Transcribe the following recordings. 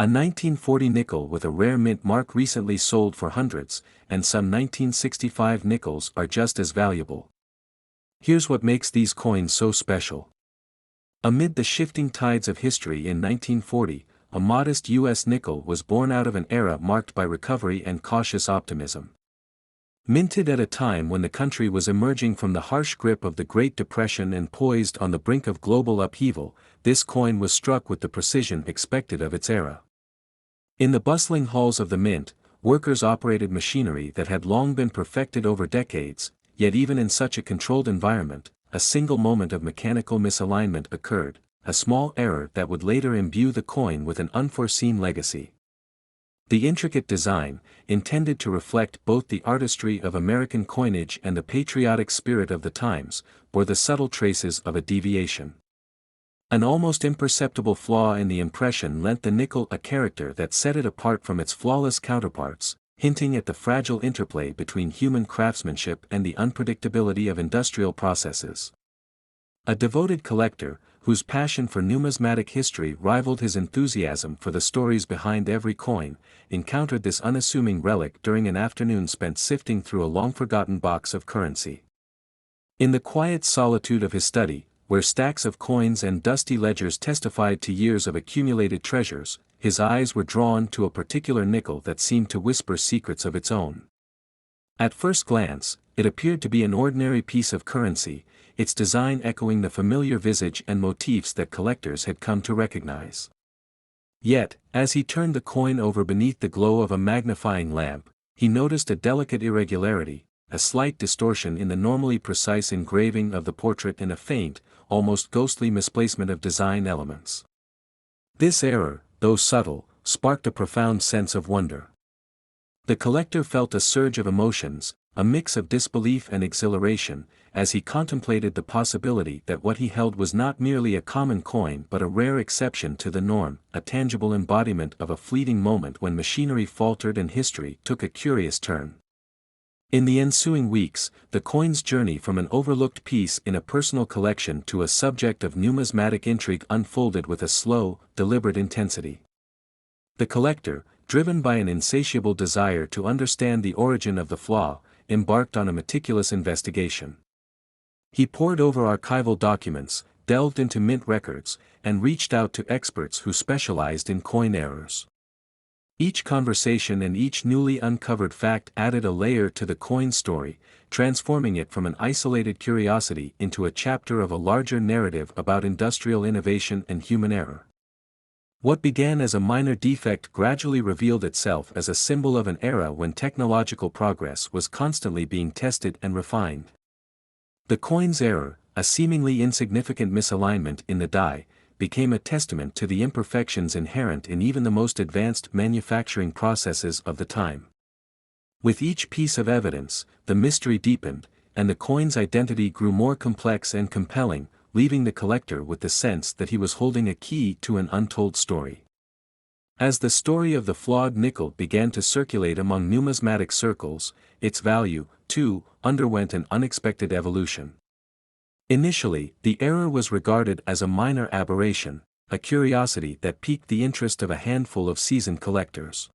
A 1940 nickel with a rare mint mark recently sold for hundreds, and some 1965 nickels are just as valuable. Here's what makes these coins so special. Amid the shifting tides of history in 1940, a modest U.S. nickel was born out of an era marked by recovery and cautious optimism. Minted at a time when the country was emerging from the harsh grip of the Great Depression and poised on the brink of global upheaval, this coin was struck with the precision expected of its era. In the bustling halls of the mint, workers operated machinery that had long been perfected over decades, yet even in such a controlled environment, a single moment of mechanical misalignment occurred, a small error that would later imbue the coin with an unforeseen legacy. The intricate design, intended to reflect both the artistry of American coinage and the patriotic spirit of the times, bore the subtle traces of a deviation. An almost imperceptible flaw in the impression lent the nickel a character that set it apart from its flawless counterparts, hinting at the fragile interplay between human craftsmanship and the unpredictability of industrial processes. A devoted collector, whose passion for numismatic history rivaled his enthusiasm for the stories behind every coin, encountered this unassuming relic during an afternoon spent sifting through a long-forgotten box of currency. In the quiet solitude of his study, where stacks of coins and dusty ledgers testified to years of accumulated treasures, his eyes were drawn to a particular nickel that seemed to whisper secrets of its own. At first glance, it appeared to be an ordinary piece of currency, its design echoing the familiar visage and motifs that collectors had come to recognize. Yet, as he turned the coin over beneath the glow of a magnifying lamp, he noticed a delicate irregularity, a slight distortion in the normally precise engraving of the portrait and a faint, almost ghostly misplacement of design elements. This error, though subtle, sparked a profound sense of wonder. The collector felt a surge of emotions, a mix of disbelief and exhilaration, as he contemplated the possibility that what he held was not merely a common coin but a rare exception to the norm, a tangible embodiment of a fleeting moment when machinery faltered and history took a curious turn. In the ensuing weeks, the coin's journey from an overlooked piece in a personal collection to a subject of numismatic intrigue unfolded with a slow, deliberate intensity. The collector, driven by an insatiable desire to understand the origin of the flaw, embarked on a meticulous investigation. He pored over archival documents, delved into mint records, and reached out to experts who specialized in coin errors. Each conversation and each newly uncovered fact added a layer to the coin story, transforming it from an isolated curiosity into a chapter of a larger narrative about industrial innovation and human error. What began as a minor defect gradually revealed itself as a symbol of an era when technological progress was constantly being tested and refined. The coin's error, a seemingly insignificant misalignment in the die, became a testament to the imperfections inherent in even the most advanced manufacturing processes of the time. With each piece of evidence, the mystery deepened, and the coin's identity grew more complex and compelling, leaving the collector with the sense that he was holding a key to an untold story. As the story of the flawed nickel began to circulate among numismatic circles, its value, too, underwent an unexpected evolution. Initially, the error was regarded as a minor aberration, a curiosity that piqued the interest of a handful of seasoned collectors.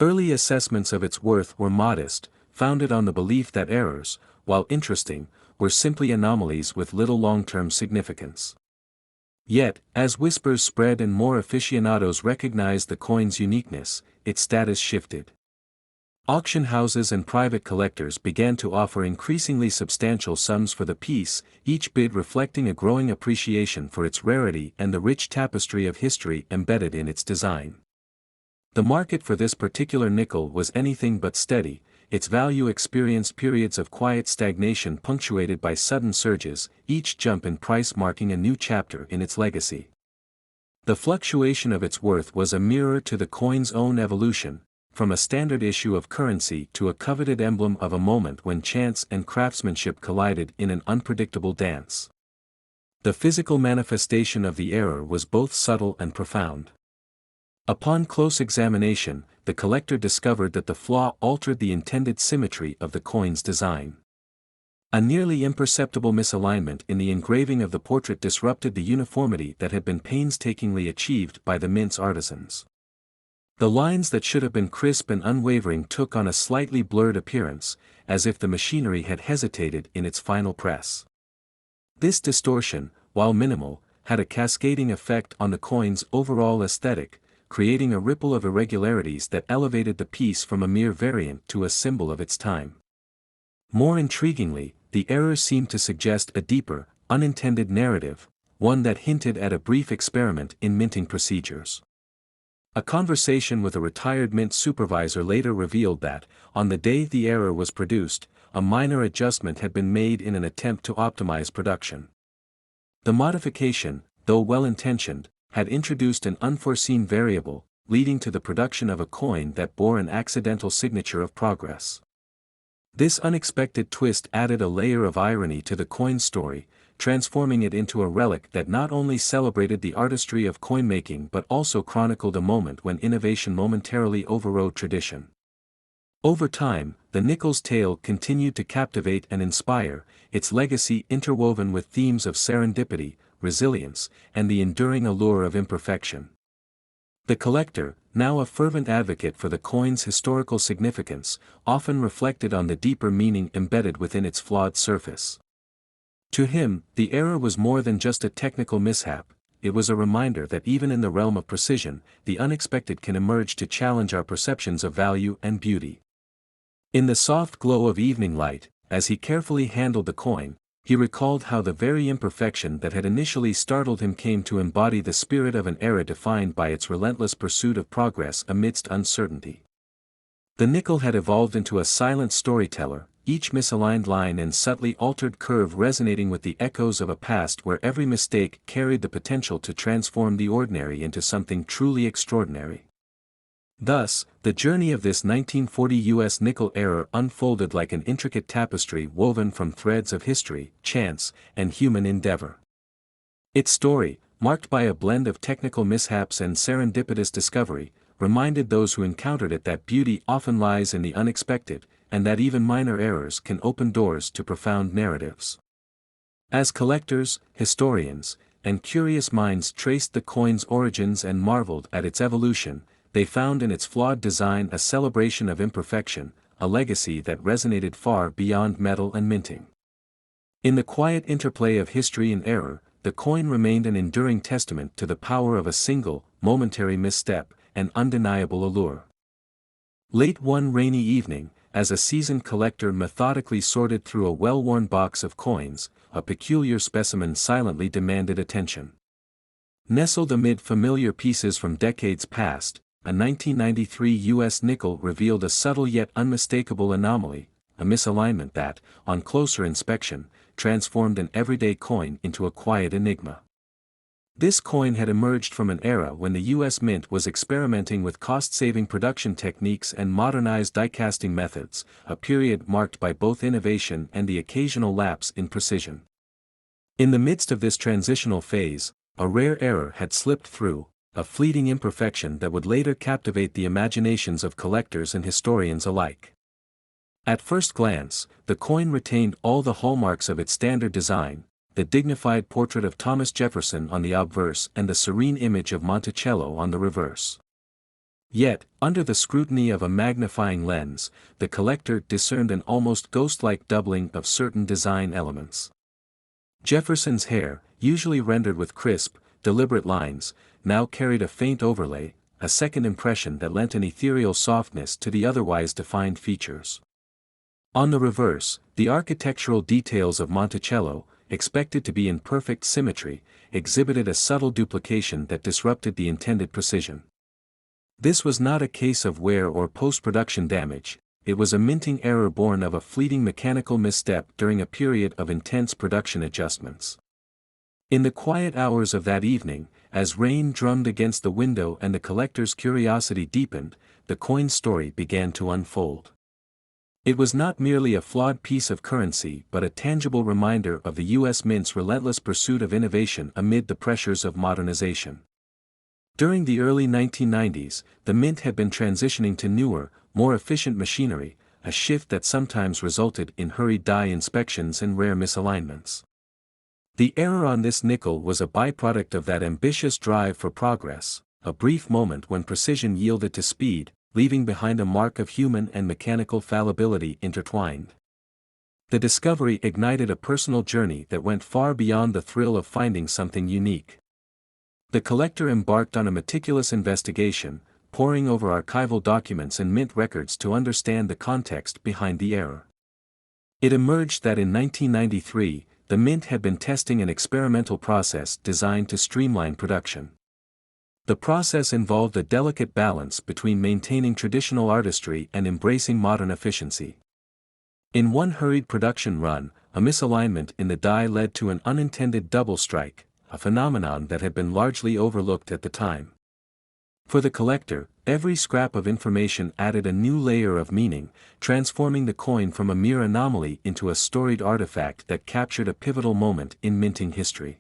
Early assessments of its worth were modest, founded on the belief that errors, while interesting, were simply anomalies with little long-term significance. Yet, as whispers spread and more aficionados recognized the coin's uniqueness, its status shifted. Auction houses and private collectors began to offer increasingly substantial sums for the piece, each bid reflecting a growing appreciation for its rarity and the rich tapestry of history embedded in its design. The market for this particular nickel was anything but steady, its value experienced periods of quiet stagnation punctuated by sudden surges, each jump in price marking a new chapter in its legacy. The fluctuation of its worth was a mirror to the coin's own evolution, from a standard issue of currency to a coveted emblem of a moment when chance and craftsmanship collided in an unpredictable dance. The physical manifestation of the error was both subtle and profound. Upon close examination, the collector discovered that the flaw altered the intended symmetry of the coin's design. A nearly imperceptible misalignment in the engraving of the portrait disrupted the uniformity that had been painstakingly achieved by the mint's artisans. The lines that should have been crisp and unwavering took on a slightly blurred appearance, as if the machinery had hesitated in its final press. This distortion, while minimal, had a cascading effect on the coin's overall aesthetic, creating a ripple of irregularities that elevated the piece from a mere variant to a symbol of its time. More intriguingly, the error seemed to suggest a deeper, unintended narrative, one that hinted at a brief experiment in minting procedures. A conversation with a retired mint supervisor later revealed that, on the day the error was produced, a minor adjustment had been made in an attempt to optimize production. The modification, though well-intentioned, had introduced an unforeseen variable, leading to the production of a coin that bore an accidental signature of progress. This unexpected twist added a layer of irony to the coin's story, transforming it into a relic that not only celebrated the artistry of coin-making but also chronicled a moment when innovation momentarily overrode tradition. Over time, the nickel's tale continued to captivate and inspire, its legacy interwoven with themes of serendipity, resilience, and the enduring allure of imperfection. The collector, now a fervent advocate for the coin's historical significance, often reflected on the deeper meaning embedded within its flawed surface. To him, the error was more than just a technical mishap, it was a reminder that even in the realm of precision, the unexpected can emerge to challenge our perceptions of value and beauty. In the soft glow of evening light, as he carefully handled the coin, he recalled how the very imperfection that had initially startled him came to embody the spirit of an era defined by its relentless pursuit of progress amidst uncertainty. The nickel had evolved into a silent storyteller, each misaligned line and subtly altered curve resonating with the echoes of a past where every mistake carried the potential to transform the ordinary into something truly extraordinary. Thus, the journey of this 1940 U.S. nickel error unfolded like an intricate tapestry woven from threads of history, chance, and human endeavor. Its story, marked by a blend of technical mishaps and serendipitous discovery, reminded those who encountered it that beauty often lies in the unexpected, and that even minor errors can open doors to profound narratives. As collectors, historians, and curious minds traced the coin's origins and marveled at its evolution, they found in its flawed design a celebration of imperfection, a legacy that resonated far beyond metal and minting. In the quiet interplay of history and error, the coin remained an enduring testament to the power of a single, momentary misstep, and undeniable allure. Late one rainy evening, as a seasoned collector methodically sorted through a well-worn box of coins, a peculiar specimen silently demanded attention. Nestled amid familiar pieces from decades past, a 1993 U.S. nickel revealed a subtle yet unmistakable anomaly, a misalignment that, on closer inspection, transformed an everyday coin into a quiet enigma. This coin had emerged from an era when the U.S. Mint was experimenting with cost-saving production techniques and modernized die-casting methods, a period marked by both innovation and the occasional lapse in precision. In the midst of this transitional phase, a rare error had slipped through, a fleeting imperfection that would later captivate the imaginations of collectors and historians alike. At first glance, the coin retained all the hallmarks of its standard design, the dignified portrait of Thomas Jefferson on the obverse and the serene image of Monticello on the reverse. Yet, under the scrutiny of a magnifying lens, the collector discerned an almost ghost-like doubling of certain design elements. Jefferson's hair, usually rendered with crisp, deliberate lines, now carried a faint overlay, a second impression that lent an ethereal softness to the otherwise defined features. On the reverse, the architectural details of Monticello, expected to be in perfect symmetry, exhibited a subtle duplication that disrupted the intended precision. This was not a case of wear or post-production damage, it was a minting error born of a fleeting mechanical misstep during a period of intense production adjustments. In the quiet hours of that evening, as rain drummed against the window and the collector's curiosity deepened, the coin's story began to unfold. It was not merely a flawed piece of currency but a tangible reminder of the U.S. Mint's relentless pursuit of innovation amid the pressures of modernization. During the early 1990s, the Mint had been transitioning to newer, more efficient machinery, a shift that sometimes resulted in hurried die inspections and rare misalignments. The error on this nickel was a byproduct of that ambitious drive for progress, a brief moment when precision yielded to speed, leaving behind a mark of human and mechanical fallibility intertwined. The discovery ignited a personal journey that went far beyond the thrill of finding something unique. The collector embarked on a meticulous investigation, poring over archival documents and mint records to understand the context behind the error. It emerged that in 1993, the mint had been testing an experimental process designed to streamline production. The process involved a delicate balance between maintaining traditional artistry and embracing modern efficiency. In one hurried production run, a misalignment in the die led to an unintended double strike, a phenomenon that had been largely overlooked at the time. For the collector, every scrap of information added a new layer of meaning, transforming the coin from a mere anomaly into a storied artifact that captured a pivotal moment in minting history.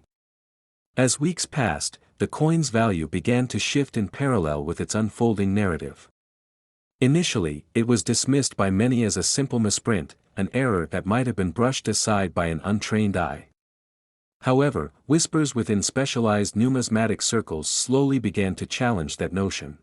As weeks passed, the coin's value began to shift in parallel with its unfolding narrative. Initially, it was dismissed by many as a simple misprint, an error that might have been brushed aside by an untrained eye. However, whispers within specialized numismatic circles slowly began to challenge that notion.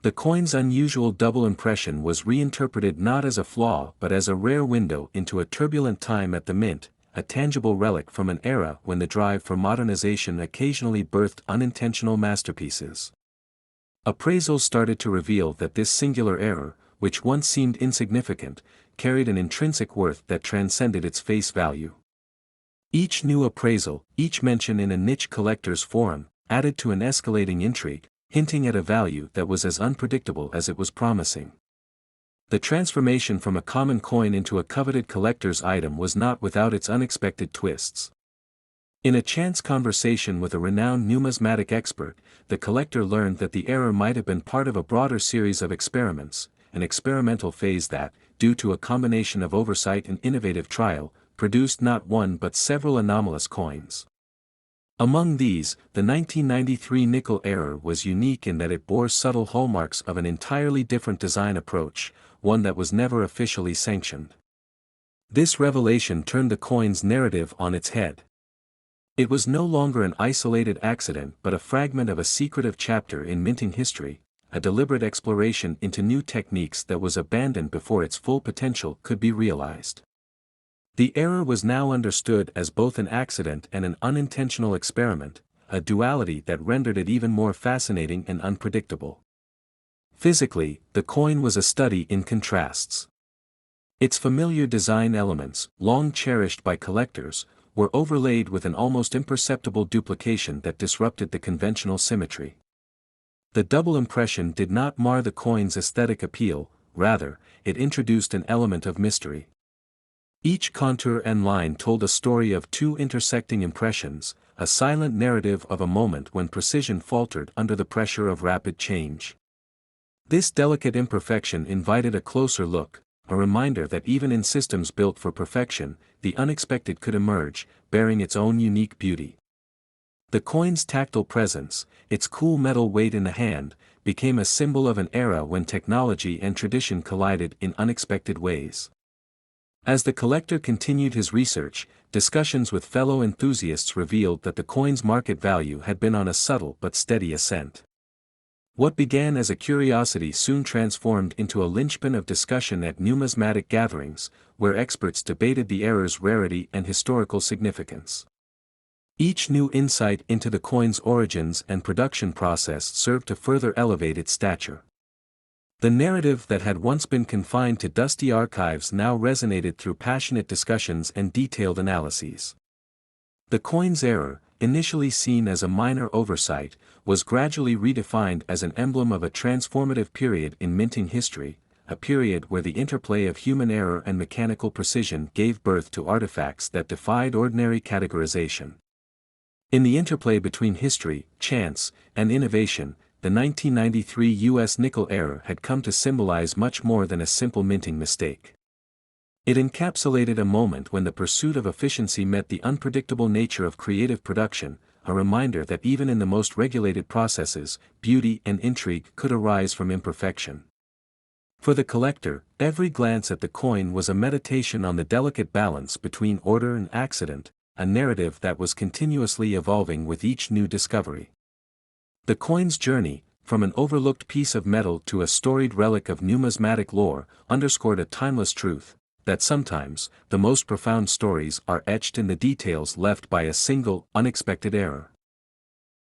The coin's unusual double impression was reinterpreted not as a flaw but as a rare window into a turbulent time at the mint, a tangible relic from an era when the drive for modernization occasionally birthed unintentional masterpieces. Appraisals started to reveal that this singular error, which once seemed insignificant, carried an intrinsic worth that transcended its face value. Each new appraisal, each mention in a niche collector's forum, added to an escalating intrigue, hinting at a value that was as unpredictable as it was promising. The transformation from a common coin into a coveted collector's item was not without its unexpected twists. In a chance conversation with a renowned numismatic expert, the collector learned that the error might have been part of a broader series of experiments, an experimental phase that, due to a combination of oversight and innovative trial, produced not one but several anomalous coins. Among these, the 1993 nickel error was unique in that it bore subtle hallmarks of an entirely different design approach, one that was never officially sanctioned. This revelation turned the coin's narrative on its head. It was no longer an isolated accident but a fragment of a secretive chapter in minting history, a deliberate exploration into new techniques that was abandoned before its full potential could be realized. The error was now understood as both an accident and an unintentional experiment, a duality that rendered it even more fascinating and unpredictable. Physically, the coin was a study in contrasts. Its familiar design elements, long cherished by collectors, were overlaid with an almost imperceptible duplication that disrupted the conventional symmetry. The double impression did not mar the coin's aesthetic appeal, rather, it introduced an element of mystery. Each contour and line told a story of two intersecting impressions, a silent narrative of a moment when precision faltered under the pressure of rapid change. This delicate imperfection invited a closer look, a reminder that even in systems built for perfection, the unexpected could emerge, bearing its own unique beauty. The coin's tactile presence, its cool metal weight in the hand, became a symbol of an era when technology and tradition collided in unexpected ways. As the collector continued his research, discussions with fellow enthusiasts revealed that the coin's market value had been on a subtle but steady ascent. What began as a curiosity soon transformed into a linchpin of discussion at numismatic gatherings, where experts debated the error's rarity and historical significance. Each new insight into the coin's origins and production process served to further elevate its stature. The narrative that had once been confined to dusty archives now resonated through passionate discussions and detailed analyses. The coin's error, initially seen as a minor oversight, was gradually redefined as an emblem of a transformative period in minting history, a period where the interplay of human error and mechanical precision gave birth to artifacts that defied ordinary categorization. In the interplay between history, chance, and innovation, the 1993 U.S. nickel error had come to symbolize much more than a simple minting mistake. It encapsulated a moment when the pursuit of efficiency met the unpredictable nature of creative production, a reminder that even in the most regulated processes, beauty and intrigue could arise from imperfection. For the collector, every glance at the coin was a meditation on the delicate balance between order and accident, a narrative that was continuously evolving with each new discovery. The coin's journey, from an overlooked piece of metal to a storied relic of numismatic lore, underscored a timeless truth, that sometimes, the most profound stories are etched in the details left by a single, unexpected error.